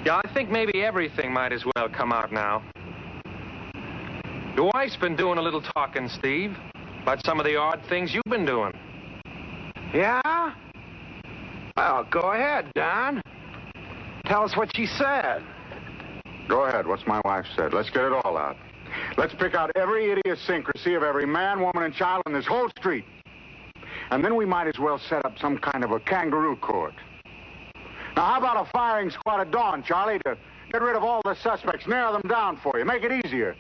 Yeah, I think maybe everything might as well come out now. Your wife's been doing a little talking, Steve, about some of the odd things you've been doing. Yeah? Well, go ahead, Don. Tell us what she said. Go ahead. What's my wife said? Let's get it all out. Let's pick out every idiosyncrasy of every man, woman, and child in this whole street. And then we might as well set up some kind of a kangaroo court. Now, how about a firing squad at dawn, Charlie, to get rid of all the suspects, narrow them down for you, make it easier?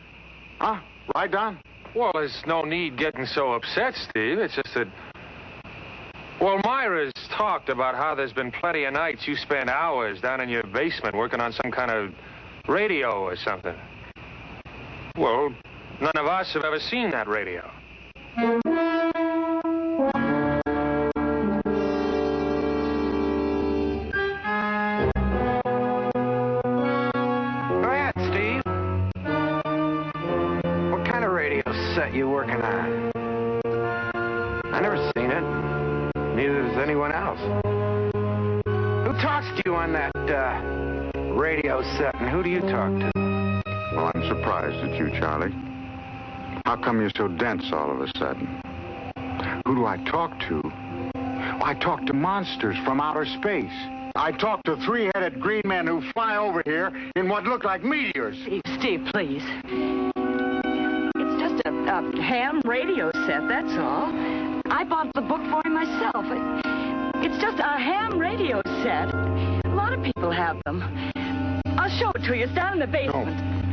Huh? Right, Don? Well, there's no need getting so upset, Steve. It's just that... Well, Myra's talked about how there's been plenty of nights you spent hours down in your basement working on some kind of radio or something. Well, none of us have ever seen that radio. You working on? I never seen it. Neither does anyone else. Who talks to you on that radio set, and who do you talk to? Well, I'm surprised at you, Charlie. How come you're so dense all of a sudden? Who do I talk to? Well, I talk to monsters from outer space. I talk to three-headed green men who fly over here in what look like meteors. Steve, please. A ham radio set, that's all. I bought the book for him myself. It's just a ham radio set. A lot of people have them. I'll show it to you. It's down in the basement. No.